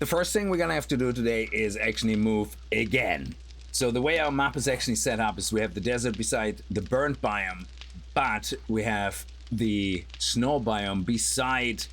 The first thing we're gonna have to do today is actually move again. So the way our map is actually set up is we have the desert beside the burnt biome, but we have the snow biome beside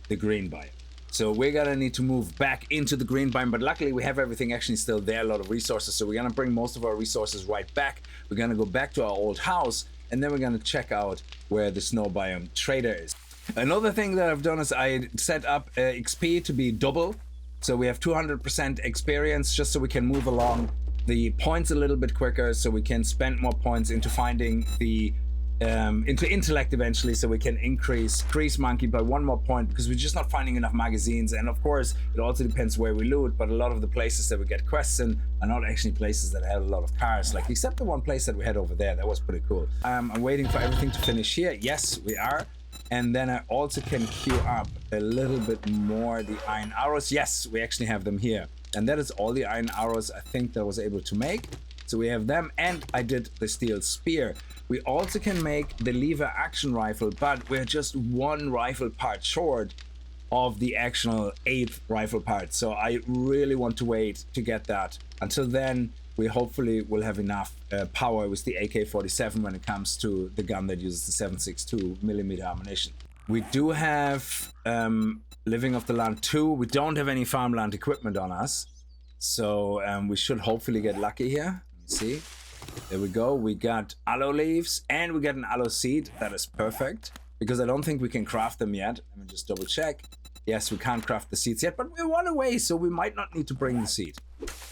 the green biome. So we're gonna need to move back into the green biome, but luckily we have everything actually still there, a lot of resources. So we're gonna bring most of our resources right back. We're gonna go back to our old house, and then we're gonna check out where the snow biome trader is. Another thing that I've done is I set up XP to be double. So we have 200% experience just so we can move along the points a little bit quicker, so we can spend more points into finding the into intellect eventually, so we can increase monkey by 1 more point, because we're just not finding enough magazines. And of course it also depends where we loot, but a lot of the places that we get quests in are not actually places that have a lot of cars, like except the one place that we had over there. That was pretty cool. I'm waiting for everything to finish here. Yes, we are. And then I also can queue up a little bit more the iron arrows. Yes, we actually have them here. And that is all the iron arrows I think that I was able to make. So we have them, and I did the steel spear. We also can make the lever action rifle, but we're just 1 rifle part short of the actual 8th rifle part. So I really want to wait to get that. Until then, we hopefully will have enough power with the AK-47 when it comes to the gun that uses the 7.62mm ammunition. We do have Living off the Land 2. We don't have any farmland equipment on us, so we should hopefully get lucky here. Let me see. There we go. We got aloe leaves and we got an aloe seed. That is perfect, because I don't think we can craft them yet. Let me just double check. Yes, we can't craft the seeds yet, but we're 1 away, so we might not need to bring the seed.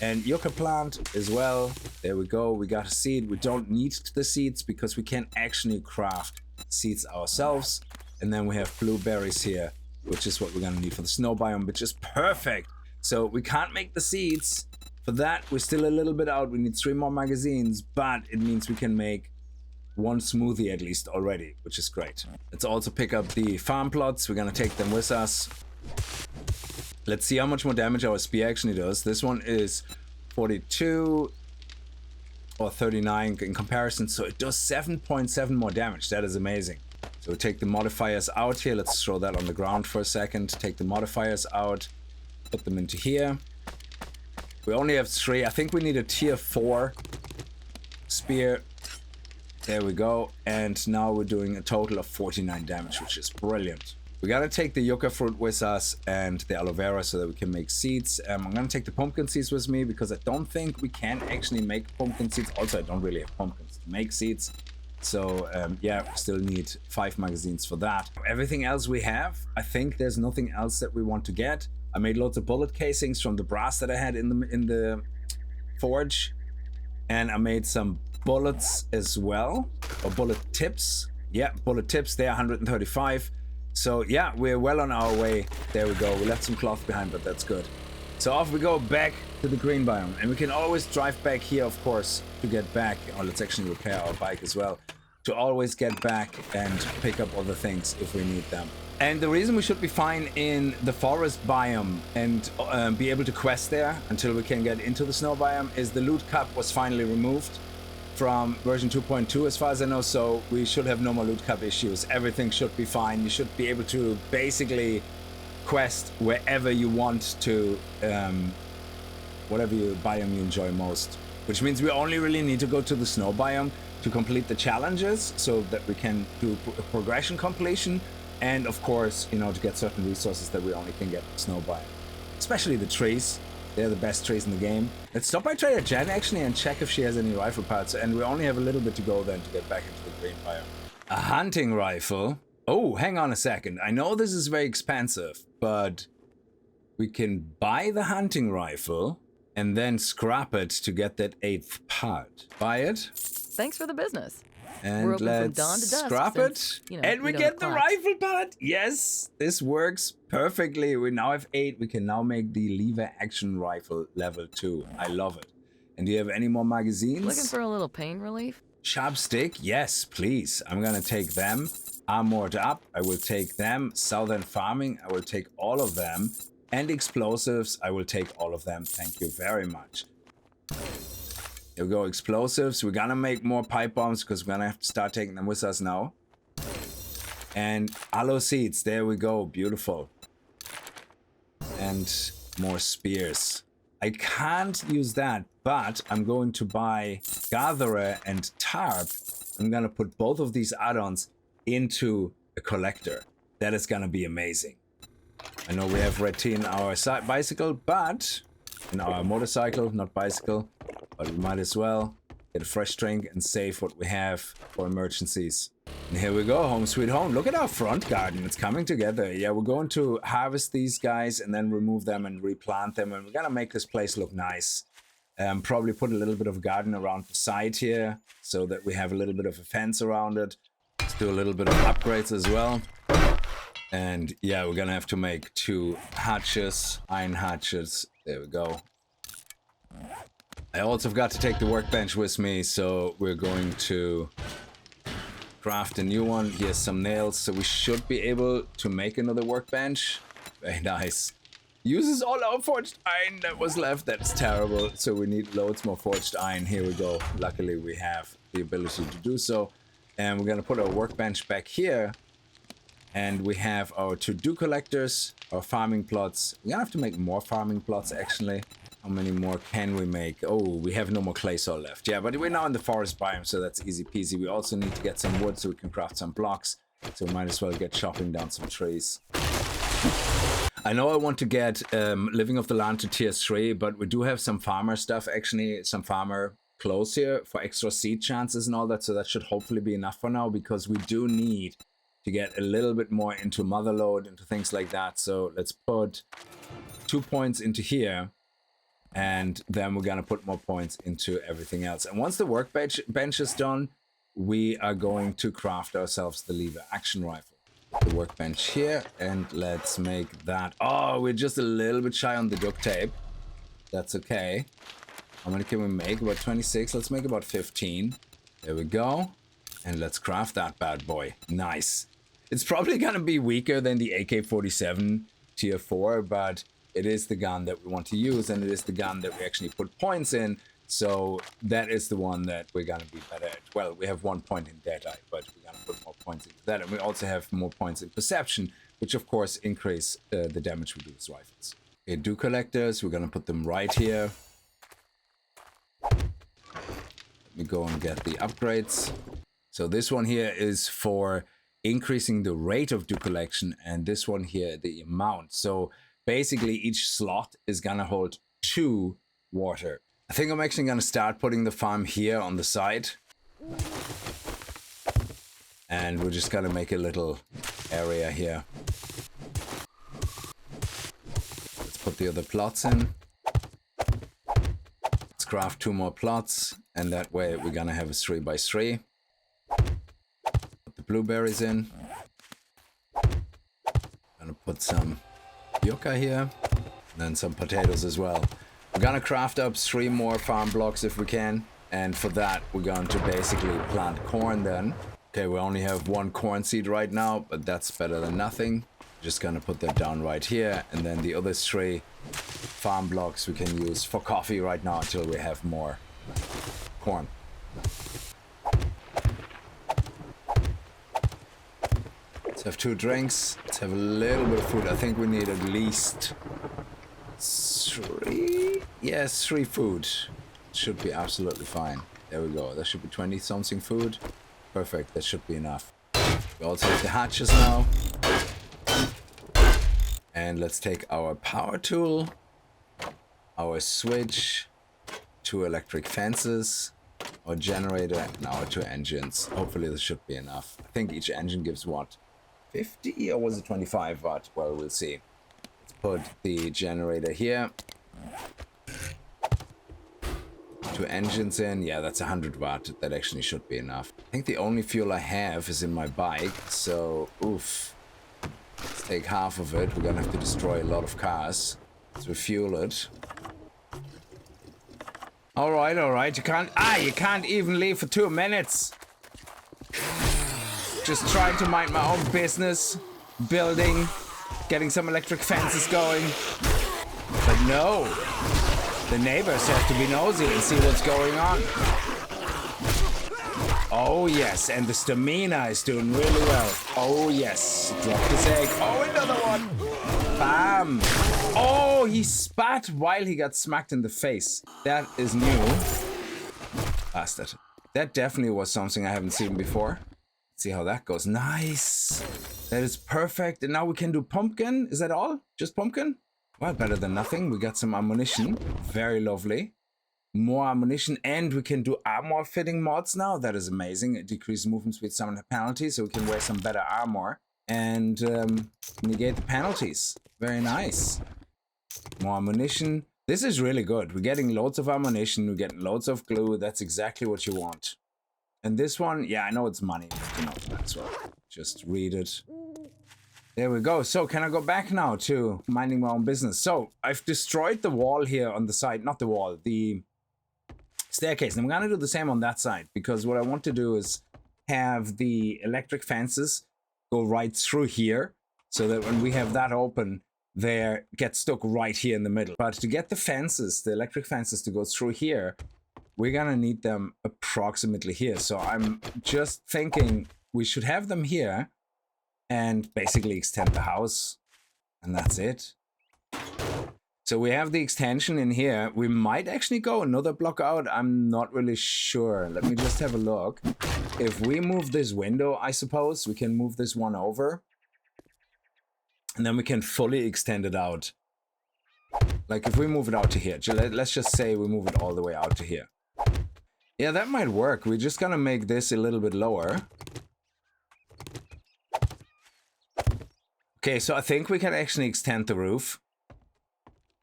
And yucca plant as well. There we go. We got a seed. We don't need the seeds because we can actually craft seeds ourselves. And then we have blueberries here, which is what we're gonna need for the snow biome, which is perfect. So we can't make the seeds. For that, we're still a little bit out. We need 3 more magazines, but it means we can make 1 smoothie at least already, which is great. Let's also pick up the farm plots. We're gonna take them with us. Let's see how much more damage our spear actually does. This one is 42 or 39 in comparison, so it does 7.7 more damage. That is amazing. So we take the modifiers out here. Let's throw that on the ground for a second. Take the modifiers out, put them into here. We only have 3. I think we need a tier 4 spear. There we go. And now we're doing a total of 49 damage, which is brilliant. We gotta take the yucca fruit with us and the aloe vera so that we can make seeds. I'm gonna take the pumpkin seeds with me because I don't think we can actually make pumpkin seeds. Also, I don't really have pumpkins to make seeds. So yeah, we still need 5 magazines for that. Everything else we have, I think there's nothing else that we want to get. I made loads of bullet casings from the brass that I had in the forge. And I made some bullets as well, or bullet tips. Yeah, bullet tips, they're 135. So yeah, we're well on our way. There we go. We left some cloth behind, but that's good. So off we go back to the green biome. And we can always drive back here, of course, to get back. Or let's actually repair our bike as well. To always get back and pick up other things if we need them. And the reason we should be fine in the forest biome and be able to quest there until we can get into the snow biome is the loot cup was finally removed from version 2.2 as far as I know, so we should have no more loot cup issues. Everything should be fine. You should be able to basically quest wherever you want to, whatever biome you enjoy most. Which means we only really need to go to the snow biome to complete the challenges so that we can do progression completion. And of course, you know, to get certain resources that we only can get in the snow biome. Especially the trees. They're the best trees in the game. Let's stop by Trader Jen actually and check if she has any rifle parts. And we only have a little bit to go then to get back into the green biome. A hunting rifle? Oh, hang on a second. I know this is very expensive, but we can buy the hunting rifle and then scrap it to get that 8th part. Buy it. Thanks for the business. And We're open let's from dawn to dusk scrap since, it. you know, And we get the rifle part. Yes, this works perfectly. We now have 8. We can now make the lever action rifle level 2. I love it. And do you have any more magazines? Looking for a little pain relief? Sharp stick? Yes, please. I'm gonna take them. Armored up. I will take them. Southern farming. I will take all of them. And explosives. I will take all of them. Thank you very much. Here we go, explosives. We're gonna make more pipe bombs because we're gonna have to start taking them with us now. And aloe seeds, there we go, beautiful. And more spears. I can't use that, but I'm going to buy Gatherer and Tarp. I'm going to put both of these add-ons into a collector. That is going to be amazing. I know we have red tea in our bicycle, but in our motorcycle, not bicycle, but we might as well get a fresh drink and save what we have for emergencies. And here we go, home sweet home. Look at our front garden, it's coming together. Yeah, we're going to harvest these guys and then remove them and replant them, and we're gonna make this place look nice. Probably put a little bit of garden around the side here so that we have a little bit of a fence around it. Let's do a little bit of upgrades as well. And yeah, we're gonna have to make 2 hatches, iron hatches. There we go. I also forgot to take the workbench with me, so we're going to craft a new one. Here's some nails, so we should be able to make another workbench. Very nice. Uses all our forged iron that was left. That's terrible. So we need loads more forged iron. Here we go. Luckily, we have the ability to do so. And we're going to put our workbench back here. And we have our to-do collectors, our farming plots. We're going to have to make more farming plots, actually. How many more can we make? Oh, we have no more clay soil left. Yeah, but we're now in the forest biome, so that's easy peasy. We also need to get some wood so we can craft some blocks. So we might as well get chopping down some trees. I know I want to get Living of the Land to tier 3, but we do have some farmer stuff, actually. Some farmer clothes here for extra seed chances and all that. So that should hopefully be enough for now, because we do need to get a little bit more into motherload, into things like that. So let's put 2 points into here. And then we're gonna put more points into everything else. And once the workbench is done, we are going to craft ourselves the lever action rifle. The workbench here, and let's make that. Oh, we're just a little bit shy on the duct tape. That's okay. How many can we make? About 26. Let's make about 15. There we go. And let's craft that bad boy. Nice. It's probably gonna be weaker than the AK-47 tier 4, but it is the gun that we want to use, and it is the gun that we actually put points in. So that is the one that we're going to be better at. Well, we have 1 point in Deadeye, but we're going to put more points into that. And we also have more points in Perception, which of course increase the damage we do with rifles. Okay, do collectors, we're going to put them right here. Let me go and get the upgrades. So this one here is for increasing the rate of do collection, and this one here, the amount. So basically, each slot is gonna hold 2 water. I think I'm actually gonna start putting the farm here on the side. And we're just gonna make a little area here. Let's put the other plots in. Let's craft 2 more plots, and that way we're gonna have a 3x3. Put the blueberries in. Gonna put some yucca here, and then some potatoes as well. We're gonna craft up 3 more farm blocks if we can, and for that we're going to basically plant corn then. Okay, we only have 1 corn seed right now, but that's better than nothing. Just gonna put that down right here, and then the other 3 farm blocks we can use for coffee right now until we have more corn. Let's have 2 drinks. Let's have a little bit of food. I think we need at least 3. Yes, 3 food. Should be absolutely fine. There we go. That should be 20 something food. Perfect. That should be enough. We also have the hatches now. And let's take our power tool, our switch, 2 electric fences, our generator, and our 2 engines. Hopefully this should be enough. I think each engine gives what? 50 or was it 25 watt? Well, we'll see. Let's put the generator here. 2 engines in. Yeah, that's 100 watt. That actually should be enough. I think the only fuel I have is in my bike. So, oof. Let's take half of it. We're gonna have to destroy a lot of cars to refuel it. All right. You can't even leave for 2 minutes. Just trying to mind my own business, building, getting some electric fences going. But no, the neighbors have to be nosy and see what's going on. Oh yes, and the stamina is doing really well. Oh yes, drop this egg. Oh, another one. Bam. Oh, he spat while he got smacked in the face. That is new. Bastard. That definitely was something I haven't seen before. Let's see how that goes. Nice. That is perfect. And now we can do pumpkin. Is that all? Just pumpkin? Well, better than nothing. We got some ammunition. Very lovely. More ammunition. And we can do armor fitting mods now. That is amazing. It decreases movement speed, summon penalties. So we can wear some better armor. And negate the penalties. Very nice. More ammunition. This is really good. We're getting loads of ammunition. We're getting loads of glue. That's exactly what you want. And this one, yeah, I know it's money. You know, that's what. Just read it. There we go. So can I go back now to minding my own business? So I've destroyed the wall here on the side. Not the wall, the staircase. And I'm going to do the same on that side. Because what I want to do is have the electric fences go right through here. So that when we have that open, they get stuck right here in the middle. But to get the fences, the electric fences to go through here, we're gonna need them approximately here. So I'm just thinking we should have them here and basically extend the house, and that's it. So we have the extension in here. We might actually go another block out. I'm not really sure. Let me just have a look. If we move this window, I suppose we can move this one over. And then we can fully extend it out. Like if we move it out to here, let's just say we move it all the way out to here. Yeah, that might work. We're just gonna make this a little bit lower. Okay, so I think we can actually extend the roof.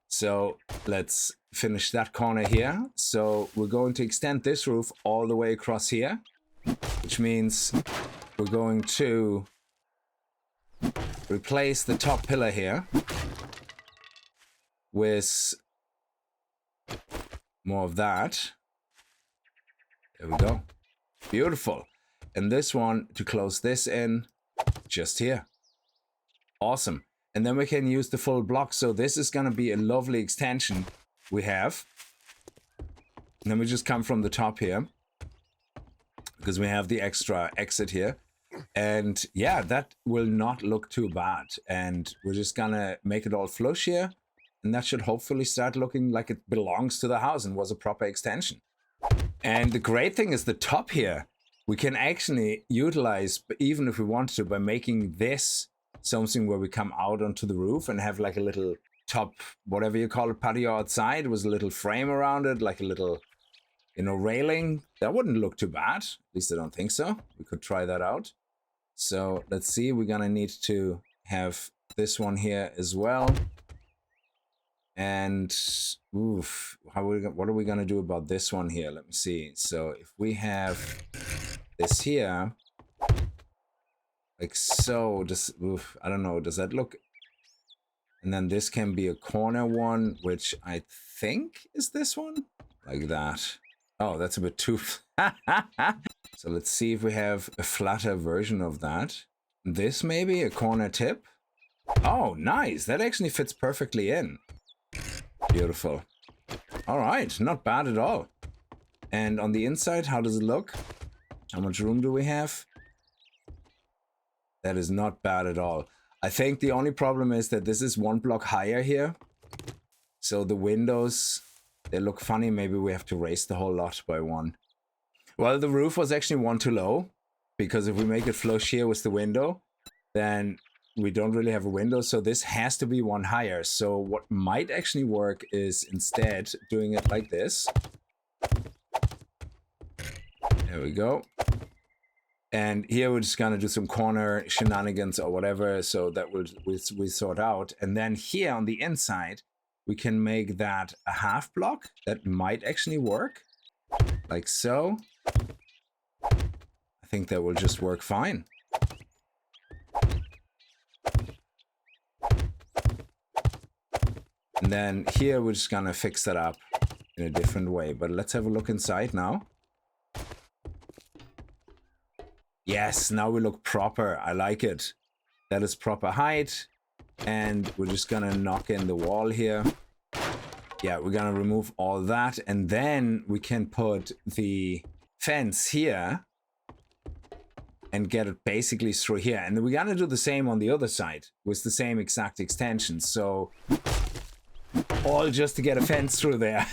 So let's finish that corner here. So we're going to extend this roof all the way across here, which means we're going to replace the top pillar here with more of that. There we go. Beautiful. And this one to close this in just here. Awesome. And then we can use the full block. So this is going to be a lovely extension we have. And then we just come from the top here because we have the extra exit here. And yeah, that will not look too bad. And we're just gonna make it all flush here. And that should hopefully start looking like it belongs to the house and was a proper extension. And the great thing is the top here, we can actually utilize, even if we want to, by making this something where we come out onto the roof and have like a little top, whatever you call it, patio outside with a little frame around it, like a little, you know, railing. That wouldn't look too bad. At least I don't think so. We could try that out. So let's see, we're gonna need to have this one here as well. And oof, what are we gonna do about this one here? Let me see. So if we have this here, like so, just oof, I don't know, does that look? And then this can be a corner one, which I think is this one, like that. Oh, that's a bit too. So let's see if we have a flatter version of that. This maybe a corner tip. Oh, nice. That actually fits perfectly in. Beautiful. All right, not bad at all. And on the inside, how does it look? How much room do we have? That is not bad at all. I think the only problem is that this is one block higher here. So the windows, they look funny. Maybe we have to raise the whole lot by one. Well, the roof was actually one too low, because if we make it flush here with the window, then we don't really have a window. So this has to be one higher. So what might actually work is instead doing it like this. There we go. And here we're just gonna do some corner shenanigans or whatever, so that we sort out. And then here on the inside, we can make that a half block. That might actually work, like so. I think that will just work fine. And then here we're just gonna fix that up in a different way. But let's have a look inside now. Yes, now we look proper. I like it. That is proper height. And we're just gonna knock in the wall here. Yeah, we're gonna remove all that. And then we can put the fence here and get it basically through here. And then we're gonna do the same on the other side with the same exact extension. So all just to get a fence through there.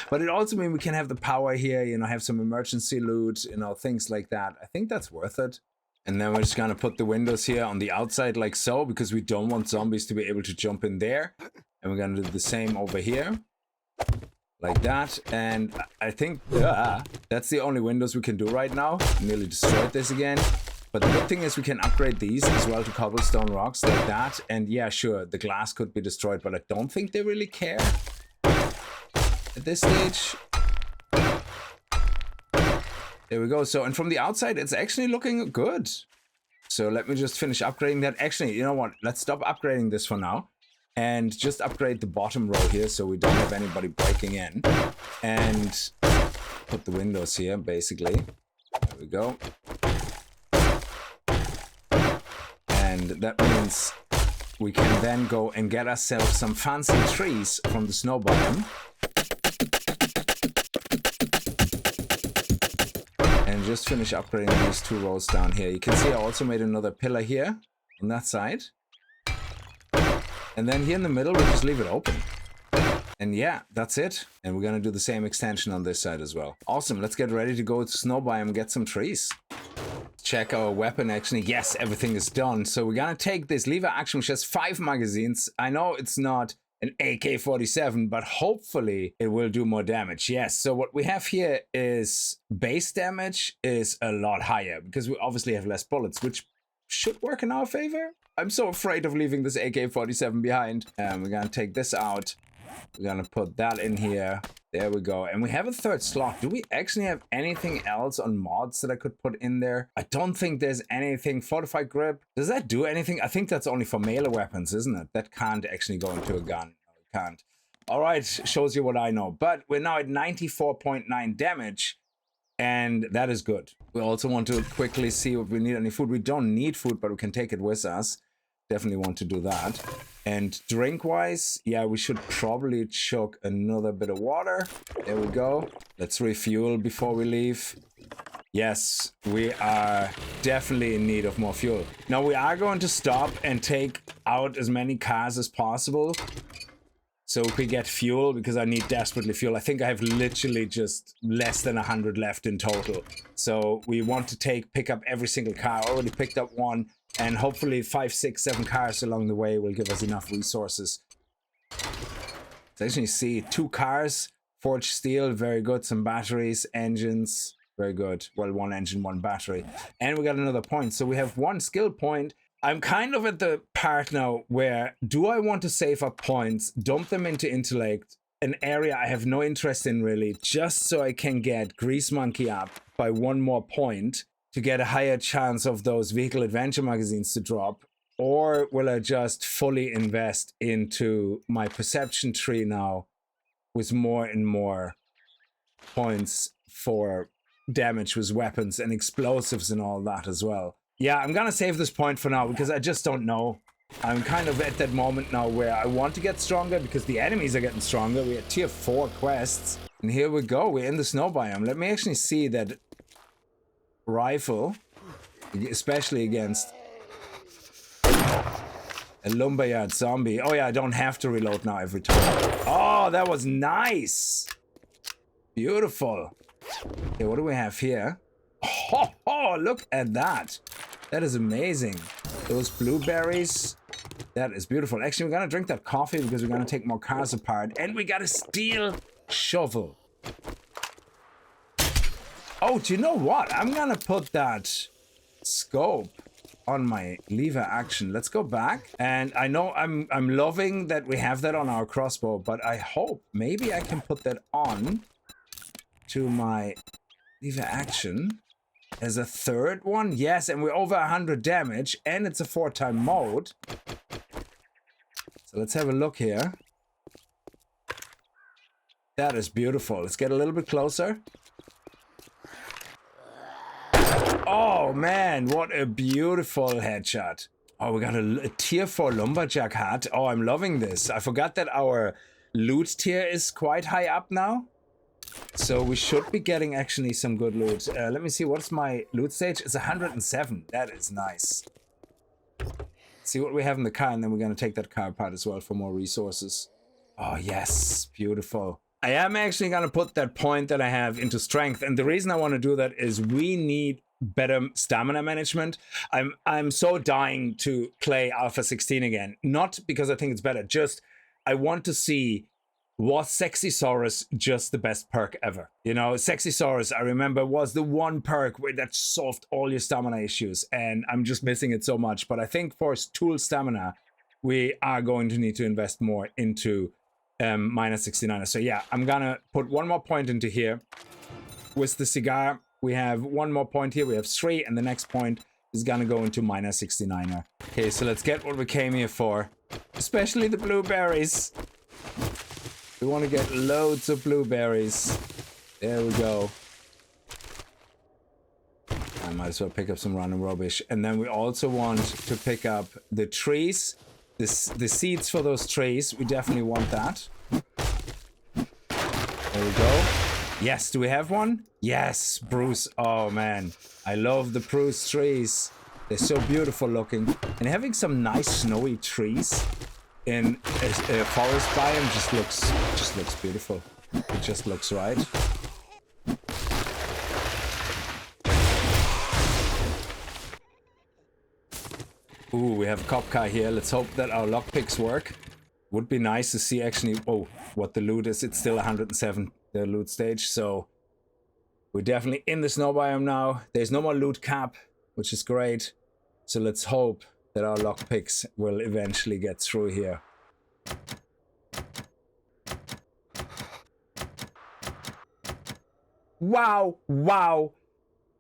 But it also means we can have the power here, you know, have some emergency loot, you know, things like that. I think that's worth it. And then we're just gonna put the windows here on the outside like so, because we don't want zombies to be able to jump in there. And we're gonna do the same over here. Like that. And I think that's the only windows we can do right now. Nearly destroyed this again. But the good thing is we can upgrade these as well to cobblestone rocks like that. And yeah, sure, the glass could be destroyed, but I don't think they really care at this stage. There we go. So, and from the outside, it's actually looking good. So let me just finish upgrading that. Actually, you know what? Let's stop upgrading this for now. And just upgrade the bottom row here so we don't have anybody breaking in. And put the windows here, basically. There we go. And that means we can then go and get ourselves some fancy trees from the snow biome. And just finish upgrading these 2 rows down here. You can see I also made another pillar here on that side. And then here in the middle, we'll just leave it open. And yeah, that's it. And we're going to do the same extension on this side as well. Awesome. Let's get ready to go to snow biome and get some trees. Check our weapon actually. Yes, everything is done. So we're going to take this lever action, which has 5 magazines. I know it's not an AK-47, but hopefully it will do more damage. Yes, so what we have here is base damage is a lot higher because we obviously have less bullets, which should work in our favor. I'm so afraid of leaving this AK-47 behind. We're gonna take this out. We're gonna put that in here. There we go. And we have a 3rd slot. Do we actually have anything else on mods that I could put in there? I don't think there's anything. Fortified grip. Does that do anything? I think that's only for melee weapons, isn't it? That can't actually go into a gun. No, it can't. All right, shows you what I know. But we're now at 94.9 damage. And that is good. We also want to quickly see if we need any food. We don't need food, but we can take it with us. Definitely want to do that. And drink-wise, yeah, we should probably chug another bit of water. There we go. Let's refuel before we leave. Yes, we are definitely in need of more fuel. Now, we are going to stop and take out as many cars as possible. So we get fuel because I need desperately fuel. I think I have literally just less than 100 left in total. So we want to pick up every single car. I already picked up 1, and hopefully 5, 6, 7 cars along the way will give us enough resources. So as you see, 2 cars, forged steel, very good. Some batteries, engines, very good. Well, 1 engine, 1 battery. And we got another point. So we have 1 skill point. I'm kind of at the part now where, do I want to save up points, dump them into intellect, an area I have no interest in really, just so I can get Grease Monkey up by 1 more point to get a higher chance of those vehicle adventure magazines to drop? Or will I just fully invest into my perception tree now with more and more points for damage with weapons and explosives and all that as well? Yeah, I'm gonna save this point for now because I just don't know. I'm kind of at that moment now where I want to get stronger because the enemies are getting stronger. We had tier 4 quests. And here we go, we're in the snow biome. Let me actually see that rifle, especially against a lumberyard zombie. Oh yeah, I don't have to reload now every time. Oh, that was nice. Beautiful. Okay, what do we have here? Oh, look at that. That is amazing. Those blueberries. That is beautiful. Actually, we're gonna drink that coffee because we're gonna take more cars apart. And we got a steel shovel. Oh, do you know what? I'm gonna put that scope on my lever action. Let's go back. And I know I'm loving that we have that on our crossbow, but I hope maybe I can put that on to my lever action as a 3rd one. Yes, and we're over 100 damage, and it's a 4-time mode. So let's have a look here. That is beautiful. Let's get a little bit closer. Oh man, what a beautiful headshot. Oh, we got a tier 4 lumberjack hat. Oh, I'm loving this. I forgot that our loot tier is quite high up now. So we should be getting actually some good loot. Let me see, what's my loot stage? It's 107. That is nice. See what we have in the car, and then we're going to take that car apart as well for more resources. Oh, yes. Beautiful. I am actually going to put that point that I have into strength. And the reason I want to do that is we need better stamina management. I'm so dying to play Alpha 16 again. Not because I think it's better. Just I want to see, was Sexysaurus just the best perk ever? You know, Sexysaurus, I remember, was the one perk that solved all your stamina issues. And I'm just missing it so much. But I think for tool stamina, we are going to need to invest more into minus 69. So yeah, I'm gonna put one more point into here. With the cigar, we have one more point here. We have 3, and the next point is gonna go into minus 69. Okay, so let's get what we came here for. Especially the blueberries. We want to get loads of blueberries. There we go. I might as well pick up some random rubbish. And then we also want to pick up the trees. The seeds for those trees, we definitely want that. There we go. Yes, do we have one? Yes, Bruce. Oh man, I love the Bruce trees. They're so beautiful looking. And having some nice snowy trees in a forest biome just looks beautiful. It just looks right. Ooh, we have a cop car here. Let's hope that our lockpicks work. Would be nice to see actually, oh, what the loot is. It's still 107, the loot stage. So we're definitely in the snow biome now. There's no more loot cap, which is great. So let's hope that our lockpicks will eventually get through here. Wow, wow.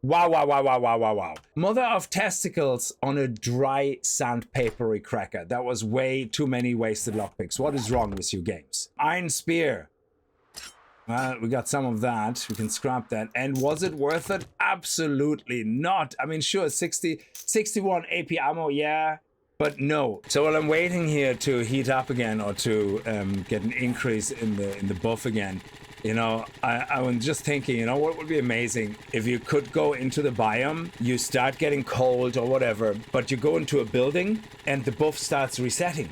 Wow, wow, wow, wow, wow, wow, wow. Mother of testicles on a dry sandpapery cracker. That was way too many wasted lockpicks. What is wrong with you games? Iron spear. Well, we got some of that. We can scrap that. And was it worth it? Absolutely not. I mean, sure, 61 AP ammo, yeah, but no. So while I'm waiting here to heat up again or to get an increase in the buff again, you know, I was just thinking, you know, what would be amazing if you could go into the biome, you start getting cold or whatever, but you go into a building and the buff starts resetting.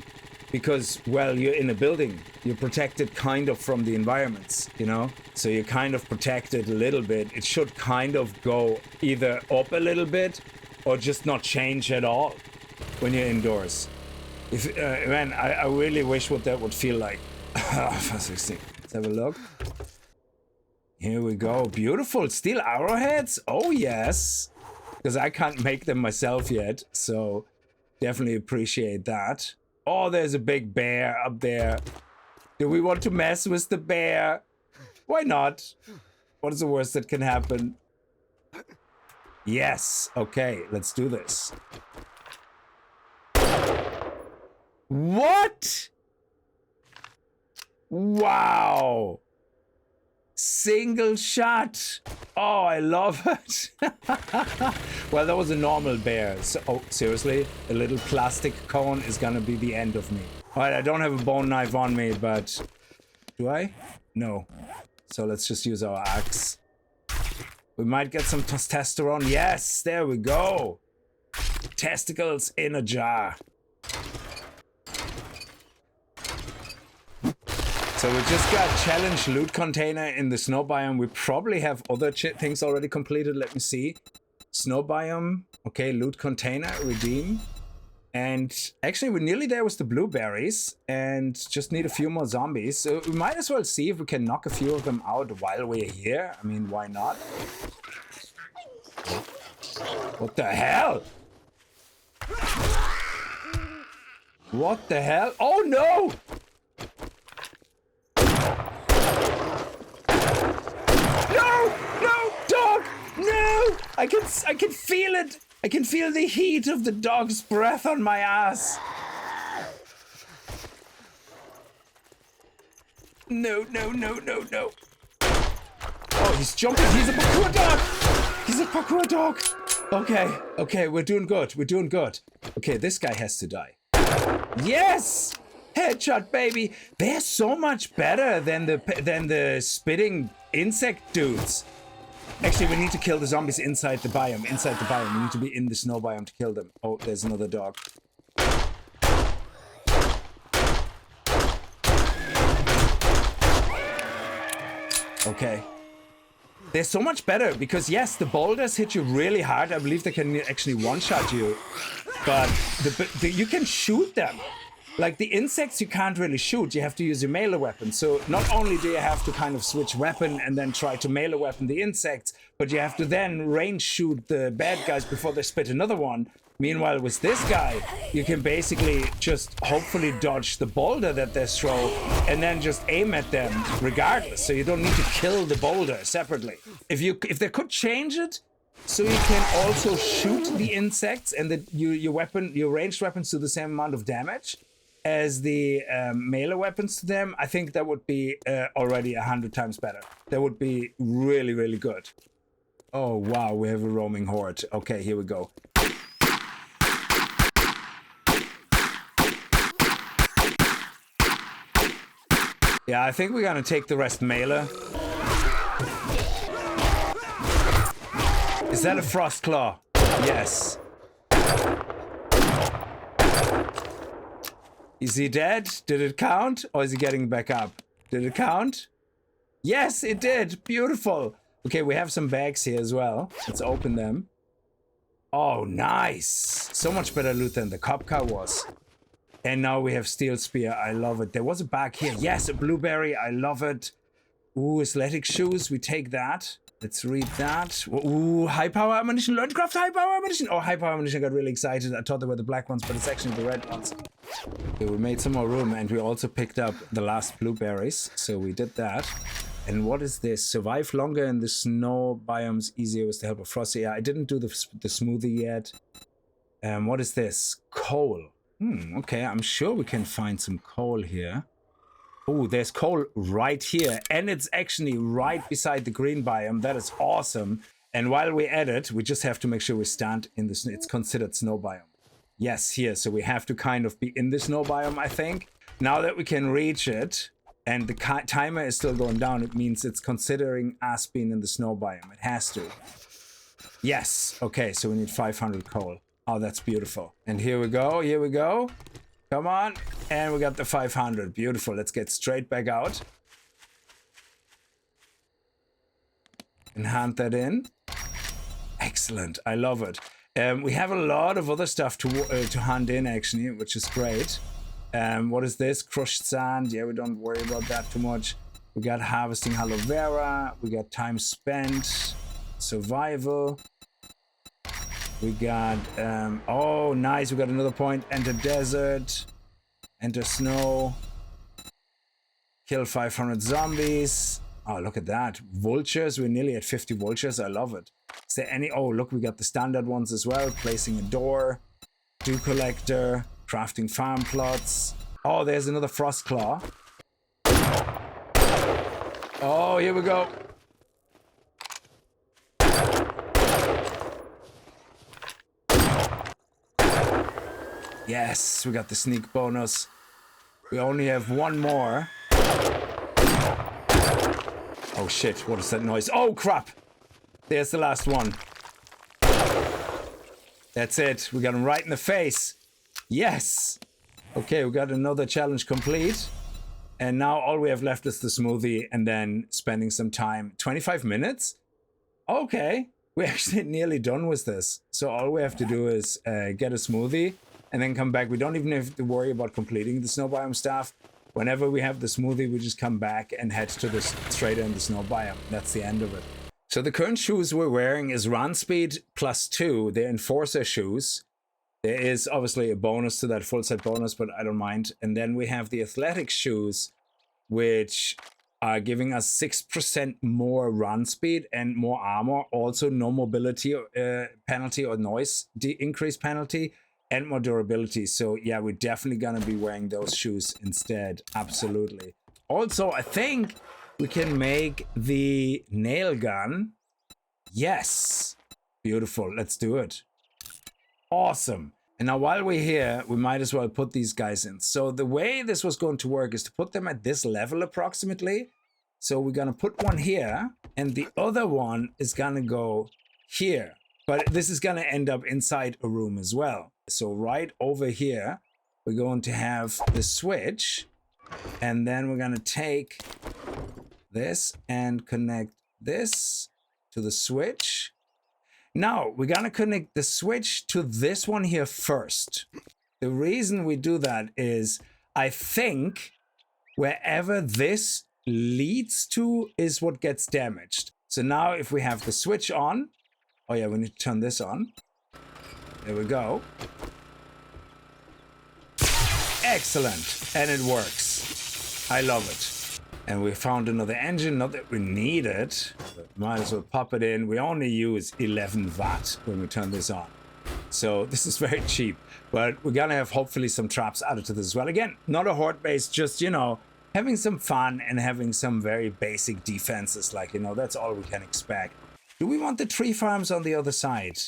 Because, well, you're in a building. You're protected kind of from the environments, you know? So you're kind of protected a little bit. It should kind of go either up a little bit or just not change at all when you're indoors. If man, I really wish what that would feel like. Let's have a look. Here we go. Beautiful steel arrowheads. Oh, yes. Because I can't make them myself yet. So definitely appreciate that. Oh, there's a big bear up there. Do we want to mess with the bear? Why not? What is the worst that can happen? Yes. Okay, let's do this. What? Wow. Single shot. Oh, I love it. Well, that was a normal bear. So, oh, seriously? A little plastic cone is gonna be the end of me. Alright, I don't have a bone knife on me, but... Do I? No. So let's just use our axe. We might get some testosterone. Yes, there we go. Testicles in a jar. So we just got challenge loot container in the snow biome. We probably have other things already completed. Let me see. Snow biome. Okay, loot container. Redeem. And actually, we're nearly there with the blueberries. And just need a few more zombies. So we might as well see if we can knock a few of them out while we're here. I mean, why not? What the hell? What the hell? Oh, no! No! I can feel it! I can feel the heat of the dog's breath on my ass! No, no, no, no, no. Oh, he's jumping! He's a parkour dog! He's a parkour dog! Okay, okay, we're doing good. We're doing good. Okay, this guy has to die. Yes! Headshot, baby! They're so much better than the spitting insect dudes. Actually, we need to kill the zombies inside the biome. Inside the biome. We need to be in the snow biome to kill them. Oh, there's another dog. Okay. They're so much better because, yes, the boulders hit you really hard. I believe they can actually one-shot you. But you can shoot them. Like the insects, you can't really shoot. You have to use your melee weapon. So not only do you have to kind of switch weapon and then try to melee weapon the insects, but you have to then range shoot the bad guys before they spit another one. Meanwhile, with this guy, you can basically just hopefully dodge the boulder that they throw and then just aim at them regardless. So you don't need to kill the boulder separately. If they could change it so you can also shoot the insects and that your ranged weapons do the same amount of damage as the melee weapons to them, I think that would be already 100 times better. That would be really, really good. Oh, wow, we have a roaming horde. Okay, here we go. Yeah, I think we're gonna take the rest melee. Is that a Frostclaw? Yes. Is he dead? Did it count? Or is he getting back up? Did it count? Yes, it did. Beautiful. Okay, we have some bags here as well. Let's open them. Oh, nice. So much better loot than the cop car was. And now we have Steel Spear. I love it. There was a bag here. Yes, a blueberry. I love it. Ooh, athletic shoes. We take that. Let's read that. Ooh, high power ammunition. Learn to craft high power ammunition. Oh, high power ammunition. I got really excited. I thought they were the black ones, but it's actually the red ones. Okay, we made some more room and we also picked up the last blueberries. So we did that. And what is this? Survive longer in the snow biomes easier with the help of frost. Yeah, I didn't do the smoothie yet. What is this? Coal. Okay, I'm sure we can find some coal here. Oh, there's coal right here. And it's actually right beside the green biome. That is awesome. And while we add it, we just have to make sure we stand in the snow. It's considered snow biome. Yes, here. So we have to kind of be in the snow biome, I think. Now that we can reach it, and the timer is still going down, it means it's considering us being in the snow biome. It has to. Yes. Okay, so we need 500 coal. Oh, that's beautiful. And here we go. Here we go. Come on. And we got the 500. Beautiful. Let's get straight back out. And hand that in. Excellent. I love it. We have a lot of other stuff to hand in, actually, which is great. What is this? Crushed sand. Yeah, we don't worry about that too much. We got harvesting aloe vera. We got time spent. Survival. We got, oh, nice. We got another point. Enter desert. Enter snow. Kill 500 zombies. Oh, look at that. Vultures. We're nearly at 50 vultures. I love it. Is there any? Oh, look, we got the standard ones as well. Placing a door. Dew collector. Crafting farm plots. Oh, there's another Frostclaw. Oh, here we go. Yes, we got the sneak bonus. We only have one more. Oh shit, what is that noise? Oh crap! There's the last one. That's it. We got him right in the face. Yes! Okay, we got another challenge complete. And now all we have left is the smoothie and then spending some time. 25 minutes? Okay. We're actually nearly done with this. So all we have to do is get a smoothie and then come back. We don't even have to worry about completing the snow biome stuff. Whenever we have the smoothie, we just come back and head to the trader in the snow biome. That's the end of it. So the current shoes we're wearing is run speed +2. They're enforcer shoes. There is obviously a bonus to that full set bonus, but I don't mind. And then we have the athletic shoes, which are giving us 6% more run speed and more armor. Also no mobility penalty or noise increase penalty. And more durability. So yeah, we're definitely gonna be wearing those shoes instead. Absolutely. Also, I think we can make the nail gun. Yes. Beautiful. Let's do it. Awesome. And now while we're here, we might as well put these guys in. So the way this was going to work is to put them at this level approximately. So we're gonna put one here and the other one is gonna go here. But this is gonna end up inside a room as well. So right over here, we're going to have the switch, and then we're going to take this and connect this to the switch. Now we're gonna connect the switch to this one here first. The reason we do that is I think wherever this leads to is what gets damaged. So now if we have the switch on, oh yeah, we need to turn this on. There we go. Excellent, and it works. I love it. And we found another engine, not that we need it, but might as well pop it in. We only use 11 watt when we turn this on. So this is very cheap, but we're gonna have hopefully some traps added to this as well. Again, not a horde base, just, you know, having some fun and having some very basic defenses, like, you know, that's all we can expect. Do we want the tree farms on the other side?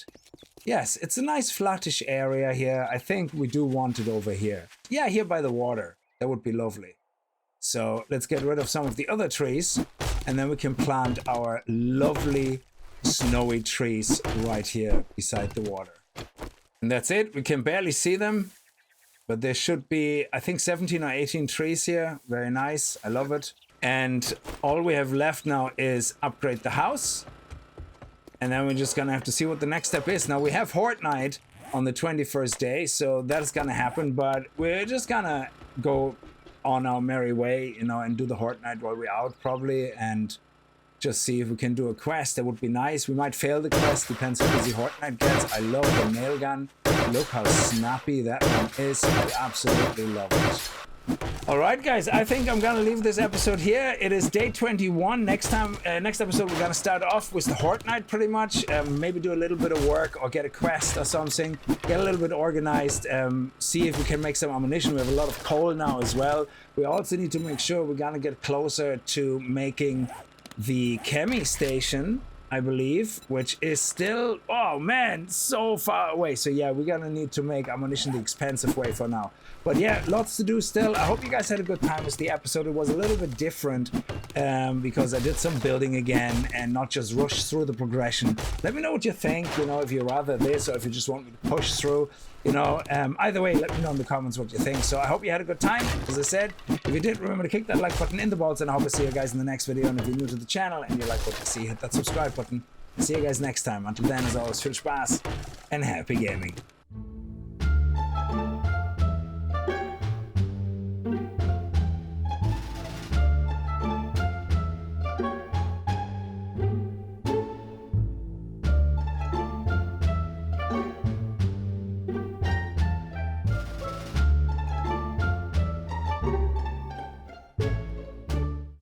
Yes, it's a nice flattish area here. I think we do want it over here. Yeah, here by the water. That would be lovely. So let's get rid of some of the other trees, and then we can plant our lovely snowy trees right here beside the water. And that's it. We can barely see them, but there should be, I think, 17 or 18 trees here. Very nice. I love it. And all we have left now is upgrade the house. And then we're just gonna have to see what the next step is. Now we have Horde Night on the 21st day, so that's gonna happen, but we're just gonna go on our merry way, you know, and do the Horde Night while we're out probably, and just see if we can do a quest. That would be nice. We might fail the quest, depends how busy Horde Night gets. I love the nail gun. Look how snappy that one is. I absolutely love it. All right, guys, I think I'm gonna leave this episode here. It is day 21. Next episode, we're gonna start off with the Horde Night pretty much. Maybe do a little bit of work or get a quest or something. Get a little bit organized. See if we can make some ammunition. We have a lot of coal now as well. We also need to make sure we're gonna get closer to making the chemi station, I believe, which is still, oh man, so far away. So yeah, we're gonna need to make ammunition the expensive way for now. But yeah, lots to do still. I hope you guys had a good time with the episode. It was a little bit different because I did some building again and not just rush through the progression. Let me know what you think, you know, if you rather this or if you just want me to push through, you know. Either way, let me know in the comments what you think. So I hope you had a good time. As I said, if you did, remember to kick that like button in the balls, and I hope to see you guys in the next video. And if you're new to the channel and you like what you see, hit that subscribe button. See you guys next time. Until then, as always, viel Spaß and happy gaming.